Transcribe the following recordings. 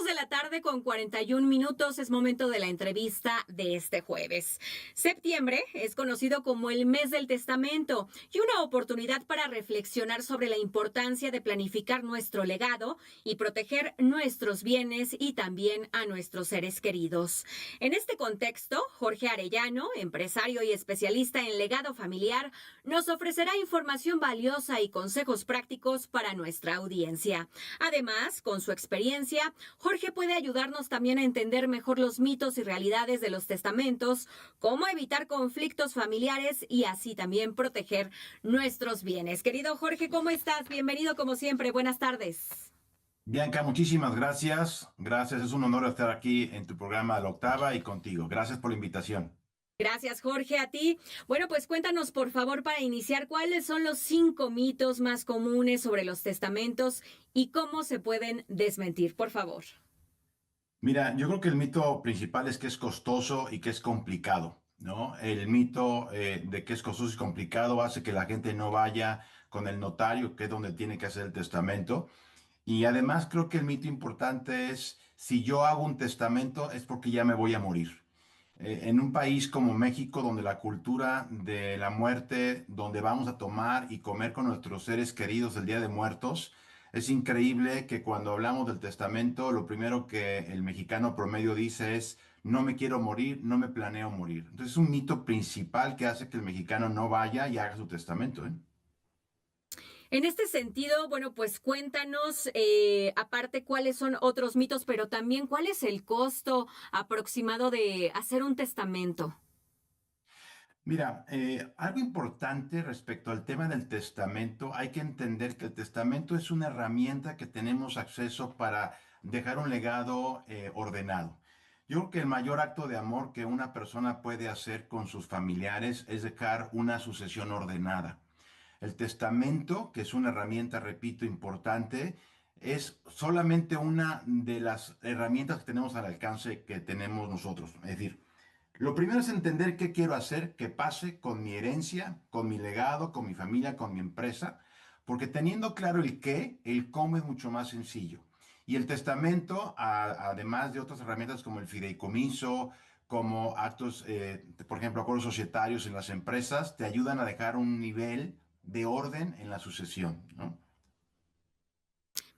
2 de la tarde con 41 minutos es momento de la entrevista de este jueves. Septiembre es conocido como el mes del testamento y una oportunidad para reflexionar sobre la importancia de planificar nuestro legado y proteger nuestros bienes y también a nuestros seres queridos. En este contexto, Jorge Arellano, empresario y especialista en legado familiar, nos ofrecerá información valiosa y consejos prácticos para nuestra audiencia. Además, con su experiencia, Jorge puede ayudarnos también a entender mejor los mitos y realidades de los testamentos, cómo evitar conflictos familiares y así también proteger nuestros bienes. Querido Jorge, ¿cómo estás? Bienvenido como siempre. Buenas tardes. Bianca, muchísimas gracias. Gracias, es un honor estar aquí en tu programa La Octava y contigo. Gracias por la invitación. Gracias, Jorge, a ti. Bueno, pues cuéntanos, por favor, para iniciar, ¿cuáles son los 5 mitos más comunes sobre los testamentos y cómo se pueden desmentir? Por favor. Mira, yo creo que el mito principal es que es costoso y que es complicado, ¿no? El mito de que es costoso y complicado hace que la gente no vaya con el notario, que es donde tiene que hacer el testamento. Y además creo que el mito importante es, si yo hago un testamento es porque ya me voy a morir. En un país como México, donde la cultura de la muerte, donde vamos a tomar y comer con nuestros seres queridos el Día de Muertos, es increíble que cuando hablamos del testamento, lo primero que el mexicano promedio dice es, no me quiero morir, no me planeo morir. Entonces es un mito principal que hace que el mexicano no vaya y haga su testamento, ¿eh? En este sentido, bueno, pues cuéntanos, aparte, cuáles son otros mitos, pero también cuál es el costo aproximado de hacer un testamento. Mira, algo importante respecto al tema del testamento, hay que entender que el testamento es una herramienta que tenemos acceso para dejar un legado ordenado. Yo creo que el mayor acto de amor que una persona puede hacer con sus familiares es dejar una sucesión ordenada. El testamento, que es una herramienta, repito, importante, es solamente una de las herramientas que tenemos al alcance que tenemos nosotros. Es decir, lo primero es entender qué quiero hacer que pase con mi herencia, con mi legado, con mi familia, con mi empresa, porque teniendo claro el qué, el cómo es mucho más sencillo. Y el testamento, además de otras herramientas como el fideicomiso, como actos, por ejemplo, acuerdos societarios en las empresas, te ayudan a dejar un nivel de orden en la sucesión, ¿no?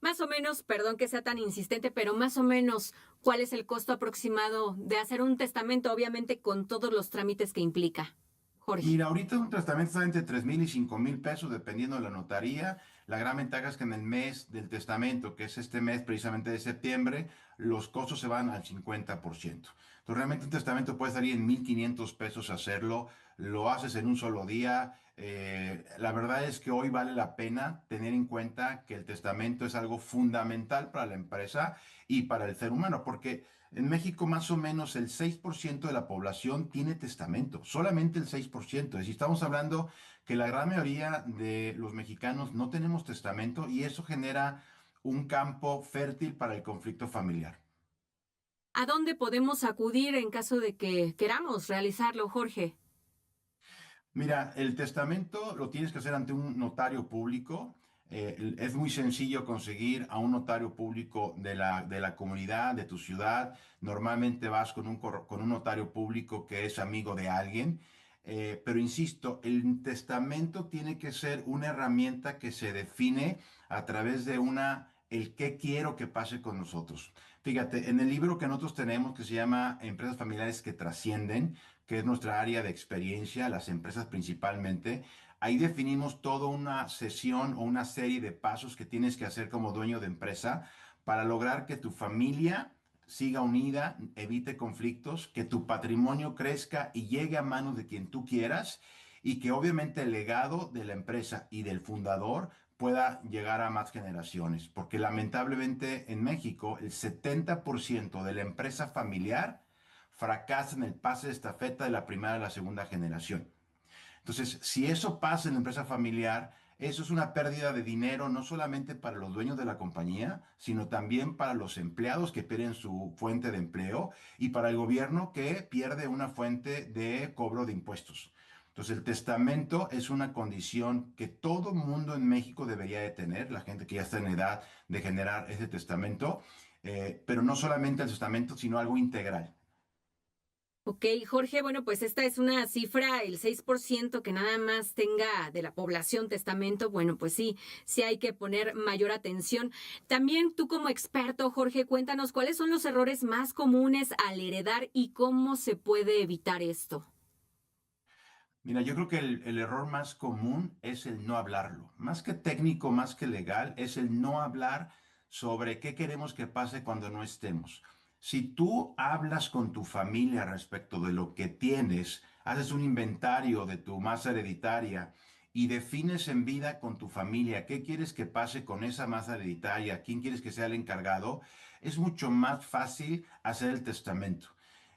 Más o menos, perdón que sea tan insistente, pero más o menos, ¿cuál es el costo aproximado de hacer un testamento, obviamente con todos los trámites que implica? Jorge. Mira, ahorita un testamento está entre 3,000 y 5,000 pesos, dependiendo de la notaría. La gran ventaja es que en el mes del testamento, que es este mes precisamente de septiembre, los costos se van al 50%. Entonces, realmente un testamento puede salir en 1,500 pesos hacerlo. Lo haces en un solo día. La verdad es que hoy vale la pena tener en cuenta que el testamento es algo fundamental para la empresa y para el ser humano, porque en México más o menos el 6% de la población tiene testamento, solamente el 6%. Es decir, estamos hablando que la gran mayoría de los mexicanos no tenemos testamento y eso genera un campo fértil para el conflicto familiar. ¿A dónde podemos acudir en caso de que queramos realizarlo, Jorge? Mira, el testamento lo tienes que hacer ante un notario público. Es muy sencillo conseguir a un notario público de la comunidad, de tu ciudad. Normalmente vas con un notario público que es amigo de alguien. Pero insisto, el testamento tiene que ser una herramienta que se define a través de el qué quiero que pase con nosotros. Fíjate, en el libro que nosotros tenemos que se llama Empresas Familiares que Trascienden, que es nuestra área de experiencia, las empresas principalmente, ahí definimos toda una sesión o una serie de pasos que tienes que hacer como dueño de empresa para lograr que tu familia siga unida, evite conflictos, que tu patrimonio crezca y llegue a manos de quien tú quieras y que obviamente el legado de la empresa y del fundador pueda llegar a más generaciones, porque lamentablemente en México el 70% de la empresa familiar fracasa en el pase de estafeta de la primera a la segunda generación. Entonces, si eso pasa en la empresa familiar, eso es una pérdida de dinero no solamente para los dueños de la compañía, sino también para los empleados que pierden su fuente de empleo y para el gobierno que pierde una fuente de cobro de impuestos. Entonces, el testamento es una condición que todo mundo en México debería de tener, la gente que ya está en edad de generar ese testamento. pero no solamente el testamento, sino algo integral. Ok, Jorge, bueno, pues esta es una cifra, el 6% que nada más tenga de la población testamento, bueno, pues sí, sí hay que poner mayor atención. También tú como experto, Jorge, cuéntanos cuáles son los errores más comunes al heredar y cómo se puede evitar esto. Mira, yo creo que el error más común es el no hablarlo. Más que técnico, más que legal, es el no hablar sobre qué queremos que pase cuando no estemos. Si tú hablas con tu familia respecto de lo que tienes, haces un inventario de tu masa hereditaria y defines en vida con tu familia qué quieres que pase con esa masa hereditaria, quién quieres que sea el encargado, es mucho más fácil hacer el testamento.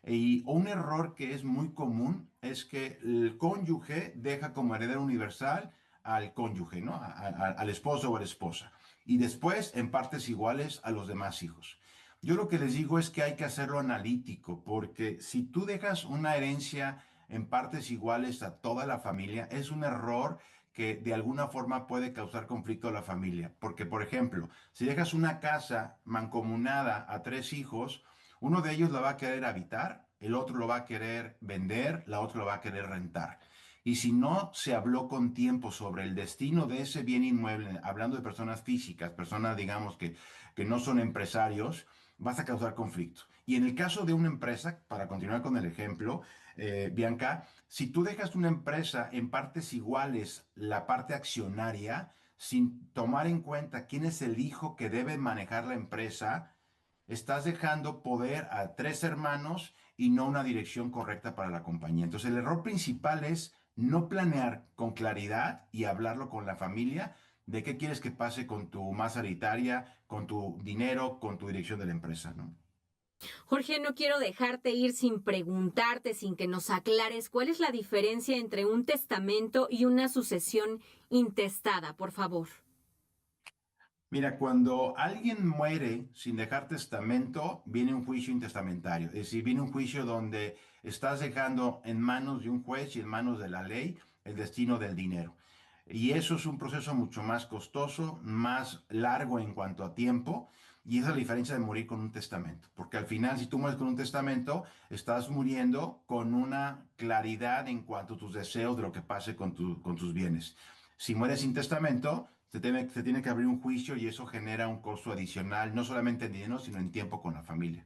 Y un error que es muy común es que el cónyuge deja como heredero universal al cónyuge, ¿no? Al esposo o a la esposa. Y después, en partes iguales, a los demás hijos. Yo lo que les digo es que hay que hacerlo analítico, porque si tú dejas una herencia en partes iguales a toda la familia, es un error que de alguna forma puede causar conflicto a la familia. Porque, por ejemplo, si dejas una casa mancomunada a tres hijos, uno de ellos la va a querer habitar, el otro lo va a querer vender, la otra lo va a querer rentar. Y si no se habló con tiempo sobre el destino de ese bien inmueble, hablando de personas físicas, personas, digamos, que no son empresarios, vas a causar conflicto. Y en el caso de una empresa, para continuar con el ejemplo, Bianca, si tú dejas una empresa en partes iguales, la parte accionaria, sin tomar en cuenta quién es el hijo que debe manejar la empresa, estás dejando poder a tres hermanos y no una dirección correcta para la compañía. Entonces, el error principal es no planear con claridad y hablarlo con la familia de qué quieres que pase con tu masa hereditaria, con tu dinero, con tu dirección de la empresa, ¿no? Jorge, no quiero dejarte ir sin preguntarte, sin que nos aclares cuál es la diferencia entre un testamento y una sucesión intestada, por favor. Mira, cuando alguien muere sin dejar testamento, viene un juicio intestamentario. Es decir, viene un juicio donde estás dejando en manos de un juez y en manos de la ley el destino del dinero. Y eso es un proceso mucho más costoso, más largo en cuanto a tiempo. Y esa es la diferencia de morir con un testamento. Porque al final, si tú mueres con un testamento, estás muriendo con una claridad en cuanto a tus deseos de lo que pase con tus bienes. Si mueres sin testamento, se tiene que abrir un juicio y eso genera un costo adicional, no solamente en dinero, sino en tiempo con la familia.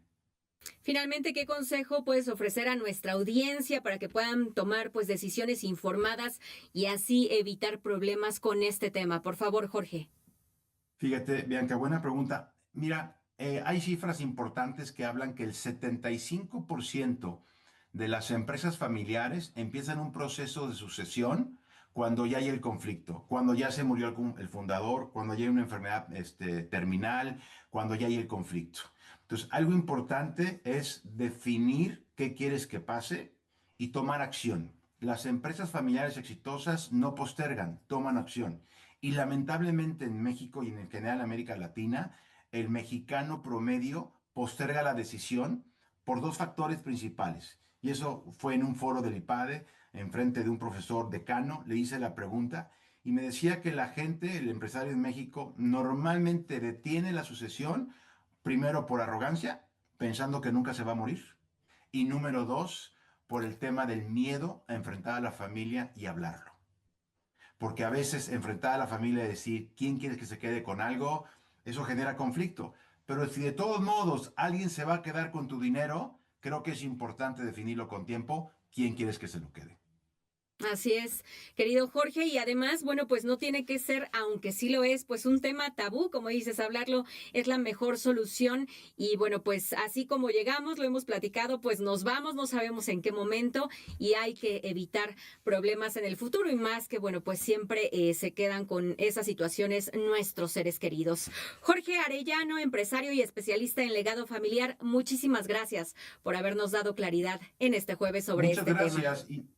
Finalmente, ¿qué consejo puedes ofrecer a nuestra audiencia para que puedan tomar pues decisiones informadas y así evitar problemas con este tema? Por favor, Jorge. Fíjate, Bianca, buena pregunta. Mira, hay cifras importantes que hablan que el 75% de las empresas familiares empiezan un proceso de sucesión cuando ya hay el conflicto, cuando ya se murió el fundador, cuando ya hay una enfermedad terminal, cuando ya hay el conflicto. Entonces, algo importante es definir qué quieres que pase y tomar acción. Las empresas familiares exitosas no postergan, toman acción. Y lamentablemente en México y en general en América Latina, el mexicano promedio posterga la decisión por dos factores principales. Y eso fue en un foro del IPADE, en frente de un profesor decano, le hice la pregunta y me decía que la gente, el empresario en México, normalmente detiene la sucesión, primero por arrogancia, pensando que nunca se va a morir, y número dos, por el tema del miedo a enfrentar a la familia y hablarlo. Porque a veces enfrentar a la familia y decir quién quiere que se quede con algo, eso genera conflicto. Pero si de todos modos alguien se va a quedar con tu dinero, creo que es importante definirlo con tiempo quién quieres que se lo quede. Así es, querido Jorge, y además, bueno, pues no tiene que ser, aunque sí lo es, pues un tema tabú, como dices, hablarlo es la mejor solución y bueno, pues así como llegamos, lo hemos platicado, pues nos vamos, no sabemos en qué momento y hay que evitar problemas en el futuro y más que, bueno, pues siempre se quedan con esas situaciones nuestros seres queridos. Jorge Arellano, empresario y especialista en legado familiar, muchísimas gracias por habernos dado claridad en este jueves sobre Muchas este tema. gracias y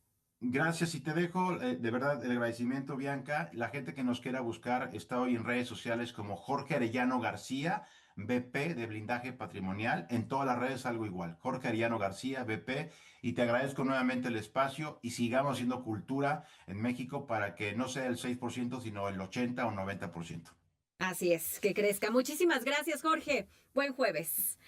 gracias y te dejo de verdad el agradecimiento, Bianca. La gente que nos quiera buscar está hoy en redes sociales como Jorge Arellano García, BP de Blindaje Patrimonial. En todas las redes algo igual, Jorge Arellano García, BP. Y te agradezco nuevamente el espacio y sigamos haciendo cultura en México para que no sea el 6%, sino el 80 o 90%. Así es, que crezca. Muchísimas gracias, Jorge. Buen jueves.